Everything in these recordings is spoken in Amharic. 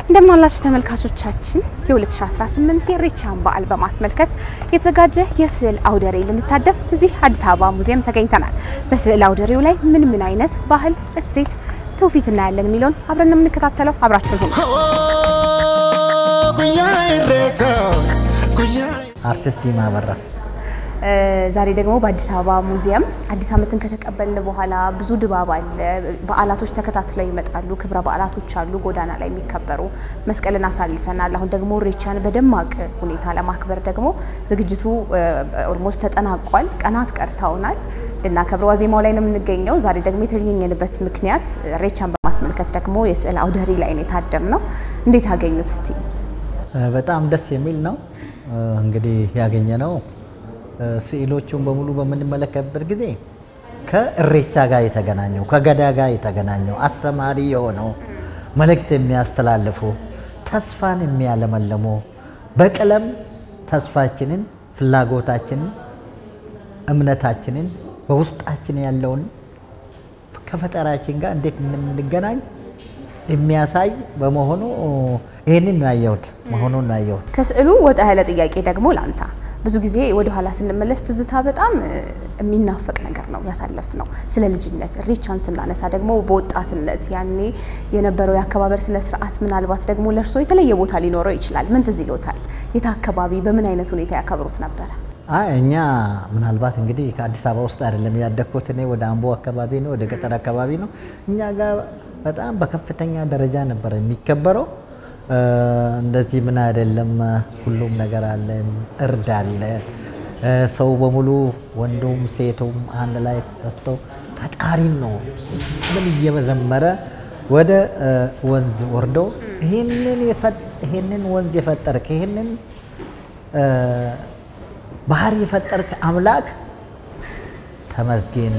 እንደምናላችሁ ተመልካቾቻችን የ2018 የኢሬቻን በዓል በማስመልከት የተዘጋጀ የስዕል አውደ ርዕይ ልንታደም እዚህ አዲስ አበባ ሙዚየም ተገኝተናል። በስዕል አውደ ርዕዩ ላይ ምን አይነት ባህል፣ እሴት፣ ትውፊት እናያለን የሚለውን አብረን የምንከታተለው አብራችሁ ሁኑ። አርቲስት ዲማ አበራ ዛሬ ደግሞ በአዲስ አበባ ሙዚየም አዲስ ዓመትን ከተቀበልን በኋላ ብዙ ድባብ አለ። በዓላቶች ተከታትለው ይመጣሉ። ክብረ በዓላቶች አሉ ጎዳና ላይ የሚከበሩ። መስቀልን አሳልፈናል። አሁን ደግሞ ኢሬቻን በደማቅ ሁኔታ ለማክበር ደግሞ ዝግጅቱ ኦልሞስት ተጠናቋል። ቀናት ቀርተውናል። ልናከብር ዋዜማው ላይ ነው የምንገኘው። ዛሬ ደግሞ የተገኘንበት ምክንያት ኢሬቻን በማስመልከት ደግሞ የስዕል አውደ ርዕይ ላይ ነው የታደምነው። እንዴት አገኙት እስቲ? በጣም ደስ የሚል ነው። እንግዲህ ያገኘነው ስዕሎቹን በሙሉ በምንመለከትበት ጊዜ ከኢሬቻ ጋር የተገናኘው ከገዳ ጋር የተገናኘው አስተማሪ የሆነው መልእክት የሚያስተላልፉ ተስፋን የሚያለመልሙ በቀለም ተስፋችንን፣ ፍላጎታችንን፣ እምነታችንን በውስጣችን ያለውን ከፈጠራችን ጋር እንዴት እንደምንገናኝ የሚያሳይ በመሆኑ ይሄንን ነው ያየሁት መሆኑን ነው ያየሁት። ከስዕሉ ወጣ ያለ ጥያቄ ደግሞ ላንሳ። ብዙ ጊዜ ወደ ኋላ ስንመለስ ትዝታ በጣም የሚናፈቅ ነገር ነው ያሳለፍነው። ስለ ልጅነት ኢሬቻን ስናነሳ ደግሞ በወጣትነት ያኔ የነበረው የአከባበር ስነ ስርዓት ምናልባት ደግሞ ለርሶ የተለየ ቦታ ሊኖረው ይችላል። ምን ትዝ ይሎታል? የት አካባቢ በምን አይነት ሁኔታ ያከብሩት ነበር? እኛ ምናልባት እንግዲህ ከአዲስ አበባ ውስጥ አይደለም ያደግኩት። እኔ ወደ አምቦ አካባቢ ነው፣ ወደ ገጠር አካባቢ ነው። እኛ ጋር በጣም በከፍተኛ ደረጃ ነበር የሚከበረው። እንደዚህ ምን አይደለም፣ ሁሉም ነገር አለ። እርድ አለ። ሰው በሙሉ ወንዱም ሴቱም አንድ ላይ ተስቶ ፈጣሪን ነው ምን እየመዘመረ ወደ ወንዝ ወርዶ ይሄንን ወንዝ የፈጠርክ ይሄንን ባህር የፈጠርክ አምላክ ተመስገን፣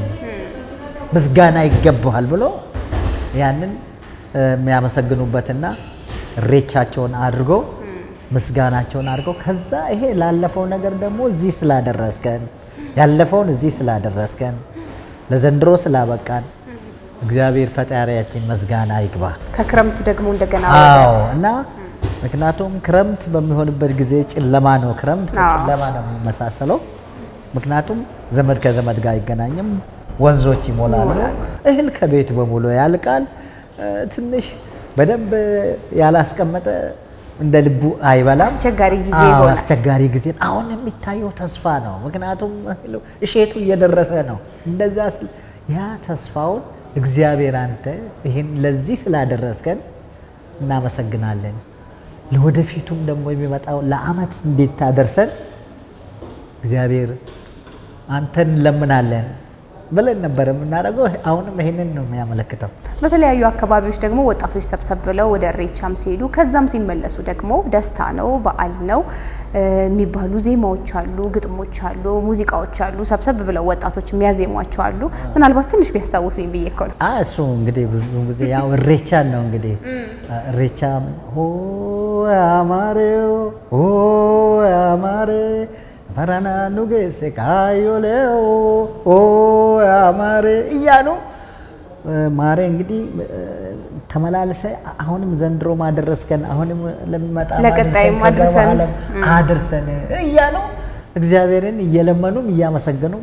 ምስጋና ይገባዋል ብሎ ያንን የሚያመሰግኑበትና ኢሬቻቸውን አድርጎ ምስጋናቸውን አድርጎ ከዛ ይሄ ላለፈው ነገር ደግሞ እዚህ ስላደረስከን ያለፈውን እዚህ ስላደረስከን ለዘንድሮ ስላበቃን እግዚአብሔር ፈጣሪያችን ምስጋና ይግባ። ከክረምት ደግሞ እንደገና እና ምክንያቱም ክረምት በሚሆንበት ጊዜ ጨለማ ነው። ክረምት ጨለማ ነው የሚመሳሰለው። ምክንያቱም ዘመድ ከዘመድ ጋር አይገናኝም፣ ወንዞች ይሞላሉ፣ እህል ከቤት በሙሉ ያልቃል። ትንሽ በደንብ ያላስቀመጠ እንደ ልቡ አይበላም። አስቸጋሪ ጊዜ አሁን የሚታየው ተስፋ ነው። ምክንያቱም እሸቱ እየደረሰ ነው። እንደዛ ያ ተስፋውን እግዚአብሔር አንተ ይሄን ለዚህ ስላደረስከን እናመሰግናለን። ለወደፊቱም ደግሞ የሚመጣው ለዓመት እንዴት ታደርሰን እግዚአብሔር አንተን ለምናለን ብለን ነበር የምናደርገው። አሁንም ይሄንን ነው የሚያመለክተው። በተለያዩ አካባቢዎች ደግሞ ወጣቶች ሰብሰብ ብለው ወደ ኢሬቻም ሲሄዱ ከዛም ሲመለሱ ደግሞ ደስታ ነው፣ በዓል ነው የሚባሉ ዜማዎች አሉ፣ ግጥሞች አሉ፣ ሙዚቃዎች አሉ። ሰብሰብ ብለው ወጣቶች የሚያዜሟቸው አሉ። ምናልባት ትንሽ ቢያስታውሱኝ ብዬ እኮ ነው። እሱ እንግዲህ ብዙ ጊዜ ያው ኢሬቻ ነው እንግዲህ ኢሬቻ ኦ አማሬው ኦ አማሬ ባራና ኑጌስ ካዮሌው ኦ አማሬ እያሉ ማሬ እንግዲህ ተመላለሰ። አሁንም ዘንድሮ ማደረስከን፣ አሁንም ለሚመጣ ለቀጣይ አድርሰን እያሉ እግዚአብሔርን እየለመኑም እያመሰገኑ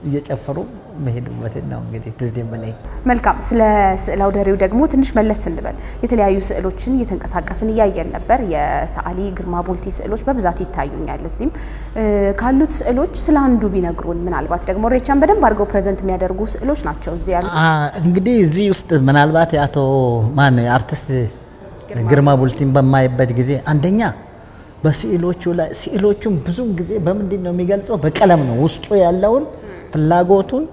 እየጨፈሩ መሄዱበት ነው እንግዲህ ትዝ የሚለኝ። መልካም። ስለ ስዕል አውደ ርዕዩ ደግሞ ትንሽ መለስ እንበል። የተለያዩ ስዕሎችን እየተንቀሳቀስን እያየን ነበር። የሰዓሊ ግርማ ቡልቲ ስዕሎች በብዛት ይታዩኛል። እዚህም ካሉት ስዕሎች ስለ አንዱ ቢነግሩን፣ ምናልባት ደግሞ ኢሬቻን በደንብ አድርገው ፕሬዘንት የሚያደርጉ ስዕሎች ናቸው እዚህ ያሉት። እንግዲህ እዚህ ውስጥ ምናልባት የአቶ አርቲስት ግርማ ቡልቲን በማይበት ጊዜ አንደኛ በስዕሎቹ ላይ ስዕሎቹን ብዙም ጊዜ በምንድን ነው የሚገልጸው? በቀለም ነው። ውስጡ ያለውን ፍላጎቱን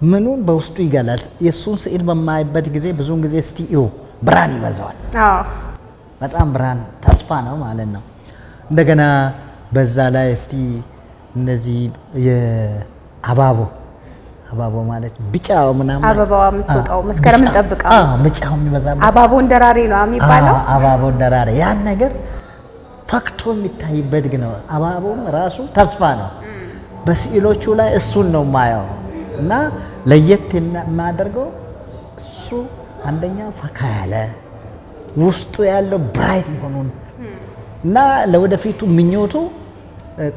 ምኑን በውስጡ ይገላል። የሱን ስዕል በማይበት ጊዜ ብዙን ጊዜ ስቲዮ ብርሃን ይበዛዋል። በጣም ብርሃን ተስፋ ነው ማለት ነው። እንደገና በዛ ላይ እስቲ እነዚህ የአባቦ ማለት ቢጫው ምናምን አበባዋ የምትወጣው መስከረም እንጠብቃ ቢጫው የሚበዛው አባቦ እንደራሬ ነው የሚባለው። አባቦ እንደራሬ ያን ነገር ፈክቶ የሚታይበት ግን ነው። አባቦም ራሱ ተስፋ ነው። በስዕሎቹ ላይ እሱን ነው ማየው እና ለየት የሚያደርገው አንደኛ ፈካ ያለ ውስጡ ያለው ብራይት መሆኑን እና ለወደፊቱ ምኞቱ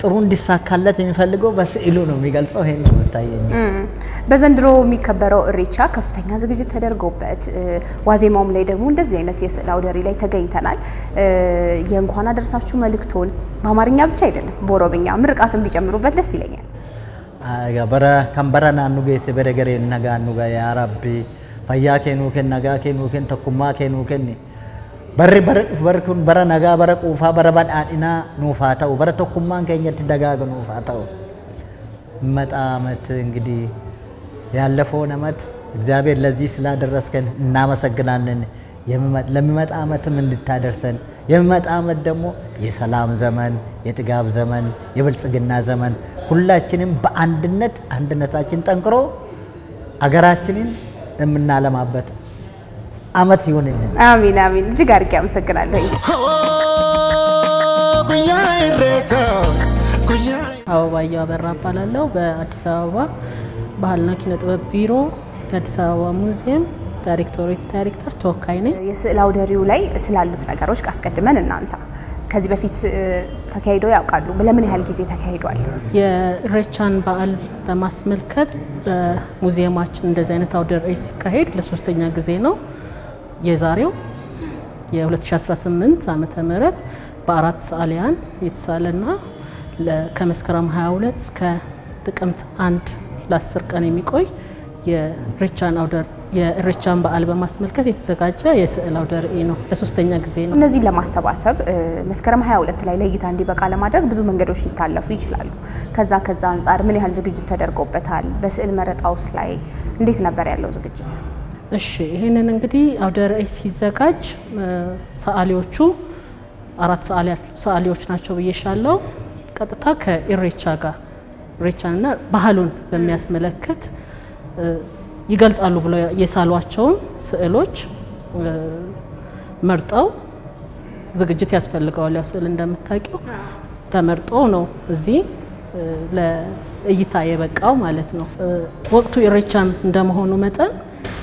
ጥሩ እንዲሳካለት የሚፈልገው በስዕሉ ነው የሚገልጸው። ይሄን ነው የምታየኝ። በዘንድሮ የሚከበረው ኢሬቻ ከፍተኛ ዝግጅት ተደርጎበት ዋዜማውም ላይ ደግሞ እንደዚህ አይነት የስዕል አውደ ርዕይ ላይ ተገኝተናል። የእንኳን አደረሳችሁ መልእክቶን በአማርኛ ብቻ አይደለም በኦሮምኛ ምርቃትን ቢጨምሩበት ደስ ይለኛል። በረ ከንበረና ኑጌ ሲበረገሬ ነጋ ኑጋ ያ ረቢ ፈያ ከኑ ከነጋ ከኑ ከን ተኩማ ከኑ ከን በርኩን በረ ነጋ በረ ቁፋ በረ ባዳዲና ኑፋታው በረ ተኩማን ከኘት ደጋግ ኑፋታው መጣመት እንግዲህ ያለፈው አመት እግዚአብሔር ለዚህ ስላደረስከን እናመሰግናለን። ለሚመጣ አመትም እንድታደርሰን የሚመጣ አመት ደግሞ የሰላም ዘመን፣ የጥጋብ ዘመን፣ የብልጽግና ዘመን ሁላችንም በአንድነት አንድነታችን ጠንክሮ አገራችንን የምናለማበት አመት ይሁንልን። አሚን አሚን። እጅግ አድርጌ አመሰግናለሁ። አበባየሁ አበራ እባላለሁ። በአዲስ አበባ ባህልና ኪነ ጥበብ ቢሮ የአዲስ አበባ ሙዚየም ዳይሬክተር ተወካይ ነኝ። የስዕል አውደ ርዕዩ ላይ ስላሉት ነገሮች አስቀድመን እናንሳ። ከዚህ በፊት ተካሂዶ ያውቃሉ? ለምን ያህል ጊዜ ተካሂዷል? የኢሬቻን በዓል በማስመልከት በሙዚየማችን እንደዚህ አይነት አውደ ርዕይ ሲካሄድ ለሶስተኛ ጊዜ ነው። የዛሬው የ2018 ዓመተ ምህረት በአራት ሰዓሊያን የተሳለና ከመስከረም 22 እስከ ጥቅምት 1 ለ10 ቀን የሚቆይ የኢሬቻን በዓል በማስመልከት የተዘጋጀ የስዕል አውደ ርዕይ ነው። ለሶስተኛ ጊዜ ነው። እነዚህን ለማሰባሰብ መስከረም 22 ላይ ለእይታ እንዲበቃ ለማድረግ ብዙ መንገዶች ሊታለፉ ይችላሉ። ከዛ አንፃር ምን ያህል ዝግጅት ተደርጎበታል? በስዕል መረጣውስ ላይ እንዴት ነበር ያለው ዝግጅት? እሺ፣ ይሄንን እንግዲህ አውደ ርዕይ ሲዘጋጅ ሰዓሊዎቹ አራት ሰዓሊዎች ናቸው ብዬሻለሁ። ቀጥታ ከኢሬቻ ጋር ኢሬቻንና ባህሉን በሚያስመለክት ይገልጻሉ ብለው የሳሏቸውን ስዕሎች መርጠው ዝግጅት ያስፈልገዋል። ያው ስዕል እንደምታውቂው ተመርጦ ነው እዚህ ለእይታ የበቃው ማለት ነው። ወቅቱ ኢሬቻም እንደመሆኑ መጠን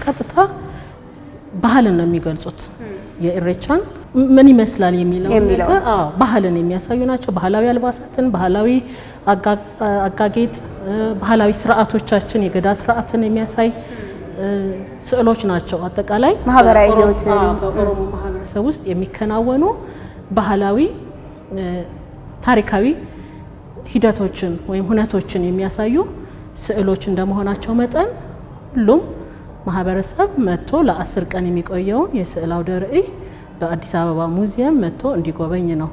ቀጥታ ባህልን ነው የሚገልጹት። የኢሬቻን ምን ይመስላል የሚለው ነገር ባህልን የሚያሳዩ ናቸው። ባህላዊ አልባሳትን፣ ባህላዊ አጋጌጥ፣ ባህላዊ ስርዓቶቻችን፣ የገዳ ስርዓትን የሚያሳይ ስዕሎች ናቸው። አጠቃላይ ማህበራዊ ህይወት በኦሮሞ ማህበረሰብ ውስጥ የሚከናወኑ ባህላዊ ታሪካዊ ሂደቶችን ወይም ሁነቶችን የሚያሳዩ ስዕሎች እንደመሆናቸው መጠን ሁሉም ማህበረሰብ መጥቶ ለ10 ቀን የሚቆየውን የስዕል አውደ ርዕይ በአዲስ አበባ ሙዚየም መጥቶ እንዲጎበኝ ነው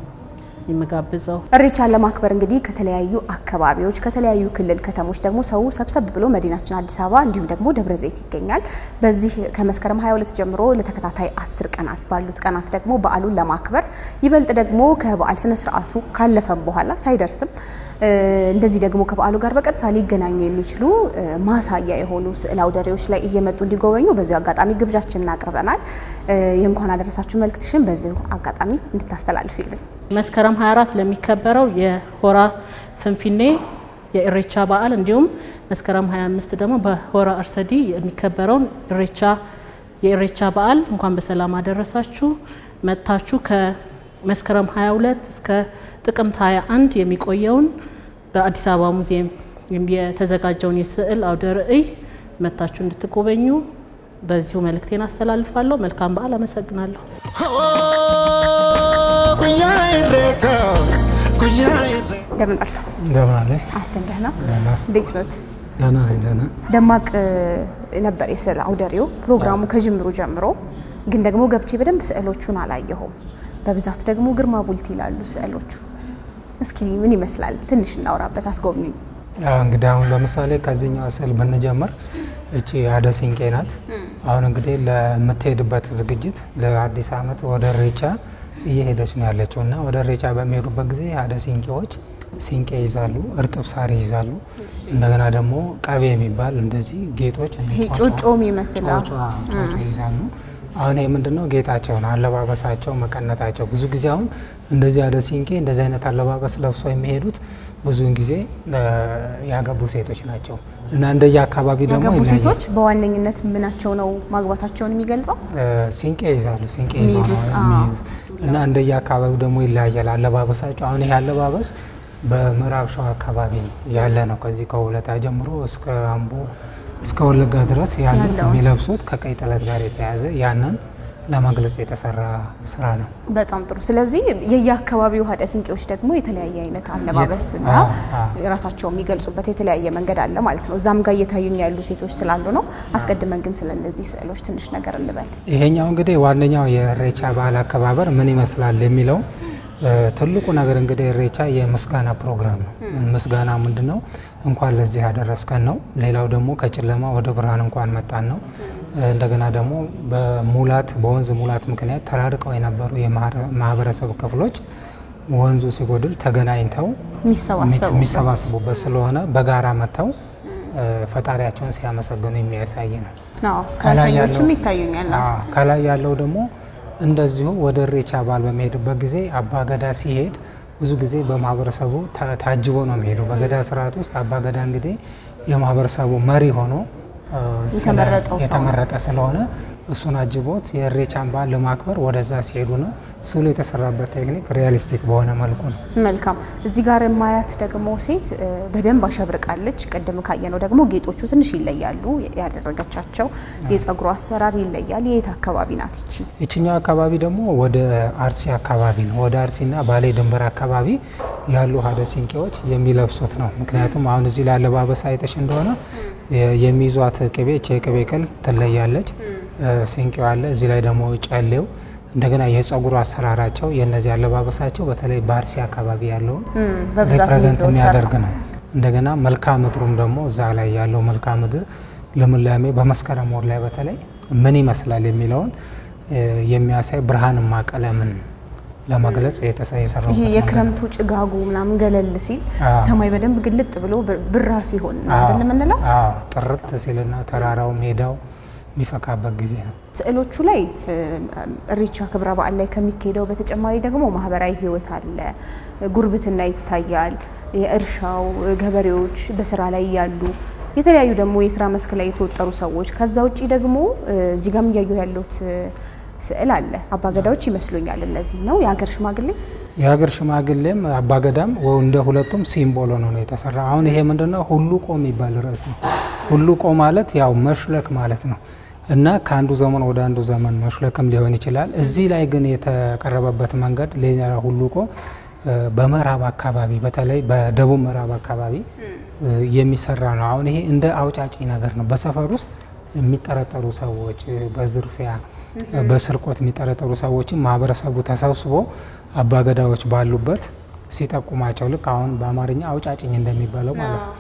የሚጋብዘው። ኢሬቻን ለማክበር እንግዲህ ከተለያዩ አካባቢዎች ከተለያዩ ክልል ከተሞች ደግሞ ሰው ሰብሰብ ብሎ መዲናችን አዲስ አበባ እንዲሁም ደግሞ ደብረ ዘይት ይገኛል። በዚህ ከመስከረም 22 ጀምሮ ለተከታታይ 10 ቀናት ባሉት ቀናት ደግሞ በዓሉን ለማክበር ይበልጥ ደግሞ ከበዓል ስነ ስርዓቱ ካለፈም በኋላ ሳይደርስም እንደዚህ ደግሞ ከበዓሉ ጋር በቀጥታ ሊገናኙ የሚችሉ ማሳያ የሆኑ ስዕል አውደ ርዕዮች ላይ እየመጡ እንዲጎበኙ በዚሁ አጋጣሚ ግብዣችንን አቅርበናል። የእንኳን አደረሳችሁ መልእክትሽን በዚሁ አጋጣሚ እንድታስተላልፊልን። መስከረም 24 ለሚከበረው የሆራ ፍንፊኔ የኢሬቻ በዓል እንዲሁም መስከረም 25 ደግሞ በሆራ አርሰዲ የሚከበረውን የኢሬቻ በዓል እንኳን በሰላም አደረሳችሁ። መጥታችሁ ከመስከረም 22 እስከ ጥቅምት 21 የሚቆየውን በአዲስ አበባ ሙዚየም የተዘጋጀውን የስዕል አውደ ርዕይ መጥታችሁ እንድትጎበኙ በዚሁ መልእክቴን አስተላልፋለሁ። መልካም በዓል። አመሰግናለሁ። እንደምን አለሽ? ደህና። እንዴት ነው? ደህና። ደማቅ ነበር የስዕል አውደ ርዕዩ ፕሮግራሙ ከጅምሩ ጀምሮ። ግን ደግሞ ገብቼ በደንብ ስዕሎቹን አላየሁም። በብዛት ደግሞ ግርማ ቡልቲ ይላሉ ስዕሎቹ። እስኪ ምን ይመስላል ትንሽ እናውራበት፣ አስጎብኚኝ። እንግዲህ አሁን ለምሳሌ ከዚህኛው ስዕል ብንጀምር እቺ አደ ሲንቄ ናት። አሁን እንግዲህ ለምትሄድበት ዝግጅት ለአዲስ ዓመት ወደ ኢሬቻ እየሄደች ነው ያለችው እና ወደ ኢሬቻ በሚሄዱበት ጊዜ አደ ሲንቄዎች ሲንቄ ይዛሉ፣ እርጥብ ሳር ይዛሉ። እንደገና ደግሞ ቀቤ የሚባል እንደዚህ ጌጦች ጮጮ የሚመስል ጮጮ ይዛሉ። አሁን ይሄ ምንድነው ጌጣቸው ነው፣ አለባበሳቸው፣ መቀነታቸው። ብዙ ጊዜ አሁን እንደዚህ አደ ሲንቄ እንደዚህ አይነት አለባበስ ለብሰው የሚሄዱት ብዙውን ጊዜ ያገቡ ሴቶች ናቸው እና እንደየ አካባቢ ደግሞ ያገቡ ሴቶች በዋነኝነት ምናቸው ነው ማግባታቸውን የሚገልጸው? ሲንቄ ይዛሉ። ሲንቄ ይዛሉ እና እንደየ አካባቢ ደግሞ ይለያያል አለባበሳቸው። አሁን ይሄ አለባበስ በምዕራብ ሸዋ አካባቢ ያለ ነው። ከዚህ ከወለታ ጀምሮ እስከ አምቦ እስከ ወለጋ ድረስ ያሉት የሚለብሱት ከቀይ ጥለት ጋር የተያዘ ያንን ለመግለጽ የተሰራ ስራ ነው። በጣም ጥሩ። ስለዚህ የየአካባቢው ሀደ ሲንቄዎች ደግሞ የተለያየ አይነት አለባበስ እና ራሳቸው የሚገልጹበት የተለያየ መንገድ አለ ማለት ነው። እዛም ጋር እየታዩኝ ያሉ ሴቶች ስላሉ ነው። አስቀድመን ግን ስለነዚህ ስዕሎች ትንሽ ነገር እንበል። ይሄኛው እንግዲህ ዋነኛው የኢሬቻ በዓል አከባበር ምን ይመስላል የሚለው ትልቁ ነገር እንግዲህ ኢሬቻ የምስጋና ፕሮግራም ነው። ምስጋና ምንድነው? እንኳን ለዚህ ያደረስከን ነው። ሌላው ደግሞ ከጨለማ ወደ ብርሃን እንኳን መጣን ነው። እንደገና ደግሞ በወንዝ ሙላት ምክንያት ተራርቀው የነበሩ የማህበረሰብ ክፍሎች ወንዙ ሲጎድል ተገናኝተው የሚሰባሰቡበት ስለሆነ በጋራ መጥተው ፈጣሪያቸውን ሲያመሰግኑ የሚያሳይ ነው። ከላይ ያለው ደግሞ እንደዚሁ ወደ ኢሬቻ በዓል በሚሄድበት ጊዜ አባገዳ ሲሄድ ብዙ ጊዜ በማህበረሰቡ ታጅቦ ነው የሚሄደው። በገዳ ስርዓት ውስጥ አባገዳ እንግዲህ የማህበረሰቡ መሪ ሆኖ የተመረጠ ስለሆነ እሱን አጅቦት የኢሬቻን በዓል ለማክበር ወደዛ ሲሄዱ ነው። ስዕሉ የተሰራበት ቴክኒክ ሪያሊስቲክ በሆነ መልኩ ነው። መልካም። እዚህ ጋር ማያት ደግሞ ሴት በደንብ አሸብርቃለች። ቀደም ካየነው ደግሞ ጌጦቹ ትንሽ ይለያሉ። ያደረገቻቸው የጸጉሩ አሰራር ይለያል። የት አካባቢ ናት እቺ? እቺኛው አካባቢ ደግሞ ወደ አርሲ አካባቢ ነው። ወደ አርሲና ባሌ ድንበር አካባቢ ያሉ ሀደ ሲንቄዎች የሚለብሱት ነው። ምክንያቱም አሁን እዚህ ላይ አለባበስ አይተሽ እንደሆነ የሚይዟት ቅቤ የቅቤ ቅል ትለያለች። ሲንቄው አለ። እዚህ ላይ ደግሞ ጨሌው እንደገና የጸጉሩ አሰራራቸው የነዚህ አለባበሳቸው በተለይ በአርሲ አካባቢ ያለውን ሪፕሬዘንት የሚያደርግ ነው። እንደገና መልክዓ ምድሩም ደግሞ እዛ ላይ ያለው መልክዓ ምድር ልምላሜ በመስከረም ወር ላይ በተለይ ምን ይመስላል የሚለውን የሚያሳይ ብርሃንማ ቀለምን ለመግለጽ የሰራው ይሄ የክረምቱ ጭጋጉ ምናምን ገለል ሲል ሰማይ በደንብ ግልጥ ብሎ ብራ ሲሆን አይደል የምንለው? ጥርት ሲልና ተራራው ሜዳው የሚፈካበት ጊዜ ነው። ስዕሎቹ ላይ ኢሬቻ ክብረ በዓል ላይ ከሚካሄደው በተጨማሪ ደግሞ ማህበራዊ ህይወት አለ፣ ጉርብትና ይታያል፣ የእርሻው ገበሬዎች በስራ ላይ ያሉ የተለያዩ ደግሞ የስራ መስክ ላይ የተወጠሩ ሰዎች። ከዛ ውጪ ደግሞ እዚህ ጋርም እያየሁ ያለሁት ስዕል አለ። አባገዳዎች ይመስሉኛል። እነዚህ ነው የሀገር ሽማግሌ የሀገር ሽማግሌም አባገዳም እንደ ሁለቱም ሲምቦል ነው የተሰራ። አሁን ይሄ ምንድነው? ሁሉቆ የሚባል ርዕስ ነው። ሁሉቆ ማለት ያው መሽለክ ማለት ነው እና ከአንዱ ዘመን ወደ አንዱ ዘመን መሽለክም ሊሆን ይችላል። እዚህ ላይ ግን የተቀረበበት መንገድ ሌላ ሁሉቆ በምዕራብ አካባቢ በተለይ በደቡብ ምዕራብ አካባቢ የሚሰራ ነው። አሁን ይሄ እንደ አውጫጭ ነገር ነው። በሰፈር ውስጥ የሚጠረጠሩ ሰዎች በዝርፊያ በስርቆት የሚጠረጠሩ ሰዎችን ማህበረሰቡ ተሰብስቦ አባገዳዎች ባሉበት ሲጠቁማቸው ልክ አሁን በአማርኛ አውጫጭኝ እንደሚባለው ማለት ነው።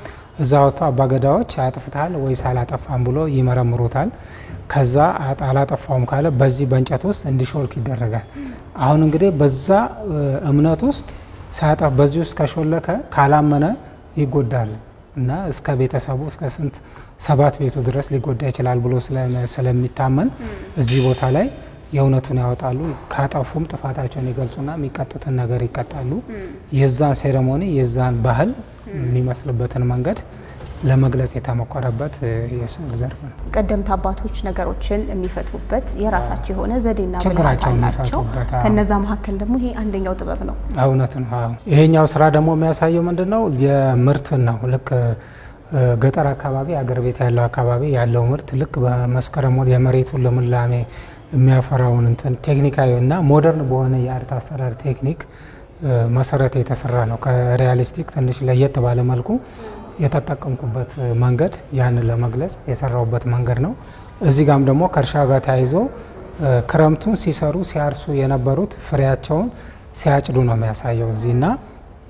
እዛ ወጥቶ አባገዳዎች አጥፍታል ወይስ አላጠፋም ብሎ ይመረምሩታል። ከዛ አላጠፋውም ካለ በዚህ በእንጨት ውስጥ እንዲሾልክ ይደረጋል። አሁን እንግዲህ በዛ እምነት ውስጥ ሳያጠፍ በዚህ ውስጥ ከሾለከ ካላመነ ይጎዳል እና እስከ ቤተሰቡ እስከ ስንት 7 ቤቱ ድረስ ሊጎዳ ይችላል ብሎ ስለሚታመን እዚህ ቦታ ላይ የእውነቱን ያወጣሉ። ካጠፉም ጥፋታቸውን ይገልጹና የሚቀጡትን ነገር ይቀጣሉ። የዛን ሴሬሞኒ የዛን ባህል የሚመስልበትን መንገድ ለመግለጽ የተሞከረበት የስዕል ዘርፍ ነው። ቀደምት አባቶች ነገሮችን የሚፈቱበት የራሳቸው የሆነ ዘዴና ብልሃት አላቸው። ከነዛ መካከል ደግሞ ይሄ አንደኛው ጥበብ ነው። እውነት ነው። ይሄኛው ስራ ደግሞ የሚያሳየው ምንድነው? የምርትን ነው። ልክ ገጠር አካባቢ አገር ቤት ያለው አካባቢ ያለው ምርት ልክ በመስከረም ወር የመሬቱን ልምላሜ የሚያፈራውን እንትን ቴክኒካዊ እና ሞደርን በሆነ የአርት አሰራር ቴክኒክ መሰረት የተሰራ ነው። ከሪያሊስቲክ ትንሽ ለየት ባለ መልኩ የተጠቀምኩበት መንገድ ያንን ለመግለጽ የሰራውበት መንገድ ነው። እዚህ ጋም ደግሞ ከእርሻ ጋር ተያይዞ ክረምቱን ሲሰሩ ሲያርሱ የነበሩት ፍሬያቸውን ሲያጭዱ ነው የሚያሳየው እዚህና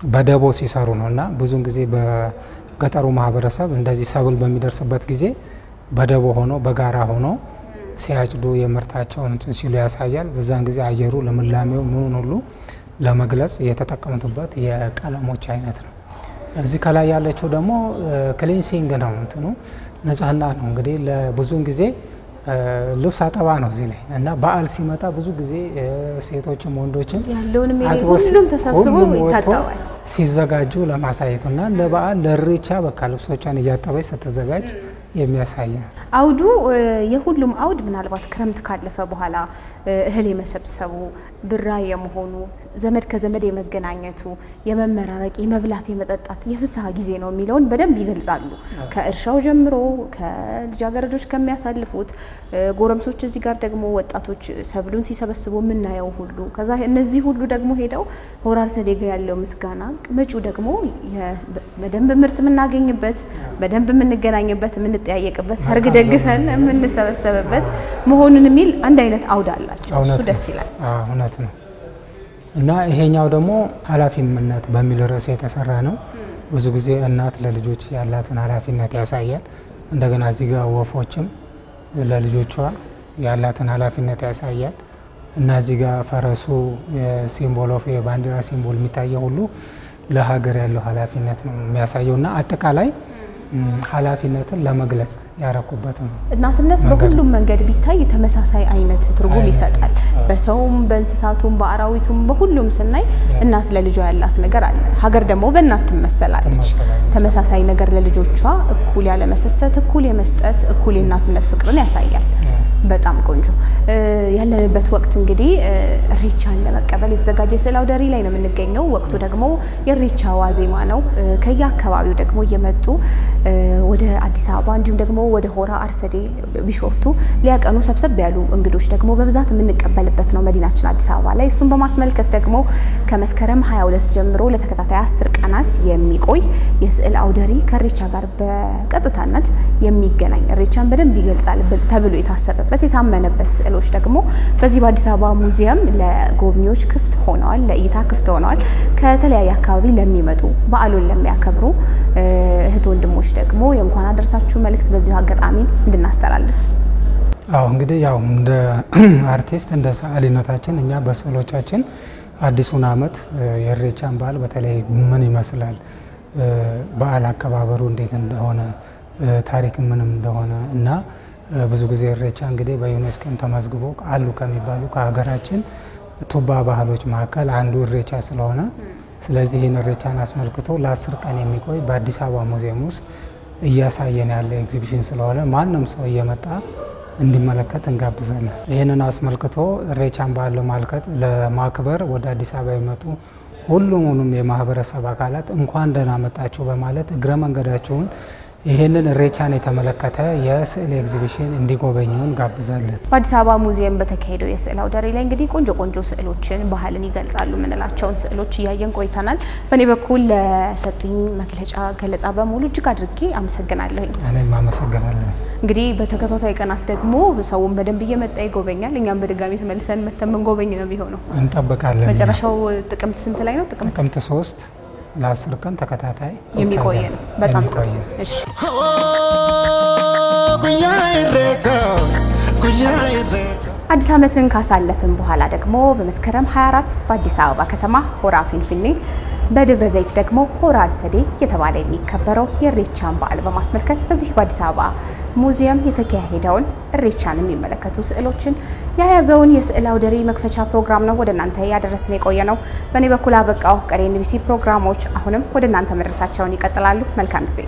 በደቦ ሲሰሩ ነው እና ብዙውን ጊዜ በገጠሩ ማህበረሰብ እንደዚህ ሰብል በሚደርስበት ጊዜ በደቦ ሆኖ በጋራ ሆኖ ሲያጭዱ የምርታቸውን እንትን ሲሉ ያሳያል። በዛን ጊዜ አየሩ ልምላሜው ምኑን ሁሉ ለመግለጽ የተጠቀሙበት የቀለሞች አይነት ነው። እዚህ ከላይ ያለችው ደግሞ ክሊንሲንግ ነው፣ እንትኑ ንጽህና ነው። እንግዲህ ለብዙውን ጊዜ ልብስ አጠባ ነው እዚህ ላይ እና በዓል ሲመጣ ብዙ ጊዜ ሴቶችም ወንዶችም ያለውንም ሁሉም ተሰብስበው ይታጠባል ሲዘጋጁ ለማሳየትና ለበዓል ለኢሬቻ በቃ ልብሶቿን እያጠበች ስትዘጋጅ የሚያሳይ ነው። አውዱ የሁሉም አውድ ምናልባት ክረምት ካለፈ በኋላ እህል የመሰብሰቡ ብራ የመሆኑ ዘመድ ከዘመድ የመገናኘቱ የመመራረቅ የመብላት የመጠጣት የፍስሐ ጊዜ ነው የሚለውን በደንብ ይገልጻሉ። ከእርሻው ጀምሮ ከልጃገረዶች ከሚያሳልፉት ጎረምሶች እዚህ ጋር ደግሞ ወጣቶች ሰብሉን ሲሰበስቡ የምናየው ሁሉ ከዛ እነዚህ ሁሉ ደግሞ ሄደው ሆራ አርሰዴ ጋር ያለው ምስጋና መጪው ደግሞ በደንብ ምርት የምናገኝበት በደንብ የምንገናኝበት የምንጠያየቅበት ሰርግ ደግሰን የምንሰበሰብበት መሆኑን የሚል አንድ አይነት አውድ አላቸው። እሱ ደስ ይላል። እውነት ነው። እና ይሄኛው ደግሞ ኃላፊነት በሚል ርዕስ የተሰራ ነው። ብዙ ጊዜ እናት ለልጆች ያላትን ኃላፊነት ያሳያል። እንደገና እዚህ ጋር ወፎችም ለልጆቿ ያላትን ኃላፊነት ያሳያል። እና እዚህ ጋር ፈረሱ ሲምቦል ኦፍ የባንዲራ ሲምቦል የሚታየው ሁሉ ለሀገር ያለው ኃላፊነት ነው የሚያሳየውና አጠቃላይ ኃላፊነትን ለመግለጽ ያረኩበት ነው። እናትነት በሁሉም መንገድ ቢታይ ተመሳሳይ አይነት ትርጉም ይሰጣል። በሰውም በእንስሳቱም በአራዊቱም በሁሉም ስናይ እናት ለልጇ ያላት ነገር አለ። ሀገር ደግሞ በእናት ትመሰላለች። ተመሳሳይ ነገር ለልጆቿ እኩል ያለ መሰሰት እኩል የመስጠት እኩል የእናትነት ፍቅርን ያሳያል። በጣም ቆንጆ ያለንበት ወቅት እንግዲህ ኢሬቻን ለመቀበል የተዘጋጀ ስዕል አውደ ርዕይ ላይ ነው የምንገኘው። ወቅቱ ደግሞ የኢሬቻ ዋዜማ ነው። ከየአካባቢው ደግሞ እየመጡ ወደ አዲስ አበባ እንዲሁም ደግሞ ወደ ሆራ አርሰዴ ቢሾፍቱ ሊያቀኑ ሰብሰብ ያሉ እንግዶች ደግሞ በብዛት የምንቀበልበት ነው መዲናችን አዲስ አበባ ላይ። እሱን በማስመልከት ደግሞ ከመስከረም 22 ጀምሮ ለተከታታይ 10 ቀናት የሚቆይ የስዕል አውደ ርዕይ ከኢሬቻ ጋር በቀጥታነት የሚገናኝ ኢሬቻን በደንብ ይገልጻል ተብሎ የታሰበበት የታመነበት ስዕሎች ደግሞ በዚህ በአዲስ አበባ ሙዚየም ለጎብኚዎች ክፍት ሆነዋል፣ ለእይታ ክፍት ሆነዋል። ከተለያየ አካባቢ ለሚመጡ በዓሉን ለሚያከብሩ እህት ወንድሞች ደግሞ የእንኳን አደረሳችሁ መልእክት በዚሁ አጋጣሚ እንድናስተላልፍ። እንግዲህ ያው እንደ አርቲስት እንደ ሰዓሊነታችን እኛ በስዕሎቻችን አዲሱን ዓመት የኢሬቻን በዓል በተለይ ምን ይመስላል፣ በዓል አከባበሩ እንዴት እንደሆነ ታሪክ ምንም እንደሆነ እና ብዙ ጊዜ ኢሬቻ እንግዲህ በዩኔስኮም ተመዝግቦ አሉ ከሚባሉ ከሀገራችን ቱባ ባህሎች መካከል አንዱ ኢሬቻ ስለሆነ ስለዚህ ይህን ኢሬቻን አስመልክቶ ለ10 ቀን የሚቆይ በአዲስ አበባ ሙዚየም ውስጥ እያሳየን ያለ ኤግዚቢሽን ስለሆነ ማንም ሰው እየመጣ እንዲመለከት እንጋብዛለን። ይህንን አስመልክቶ ኢሬቻን በዓል ለማክበር ወደ አዲስ አበባ የመጡ ሁሉም የማህበረሰብ አካላት እንኳን ደህና መጣችሁ በማለት እግረ መንገዳቸውን ይሄንን ኢሬቻን የተመለከተ የስዕል ኤግዚቢሽን እንዲጎበኙ እንጋብዛለን። በአዲስ አበባ ሙዚየም በተካሄደው የስዕል አውደ ርዕይ ላይ እንግዲህ ቆንጆ ስዕሎችን ባህልን ይገልጻሉ የምንላቸውን ስዕሎች እያየን ቆይተናል። በእኔ በኩል ለሰጡኝ ገለጻ በሙሉ እጅግ አድርጌ አመሰግናለሁ። እኔም አመሰግናለሁ። እንግዲህ በተከታታይ ቀናት ደግሞ ሰውን በደንብ እየመጣ ይጎበኛል። እኛም በድጋሚ ተመልሰን መተን ጎበኝ ነው የሚሆነው። እንጠብቃለን። መጨረሻው ጥቅምት ስንት ላይ ነው? ጥቅምት 3 ለ10 ቀን ተከታታይ የሚቆይ ነው። በጣም ጥሩ። እሺ አዲስ ዓመትን ካሳለፍን በኋላ ደግሞ በመስከረም 24 በአዲስ አበባ ከተማ ሆራ ፊንፊኔ በደብረ ዘይት ደግሞ ሆራ አርሰዴ የተባለ የሚከበረው የኢሬቻን በዓል በማስመልከት በዚህ በአዲስ አበባ ሙዚየም የተካሄደውን ኢሬቻን የሚመለከቱ ስዕሎችን የያዘውን የስዕል አውደ ርዕይ መክፈቻ ፕሮግራም ነው ወደ እናንተ ያደረስን የቆየ ነው። በእኔ በኩል አበቃው። ቀሪ ኤንቢሲ ፕሮግራሞች አሁንም ወደ እናንተ መድረሳቸውን ይቀጥላሉ። መልካም ጊዜ።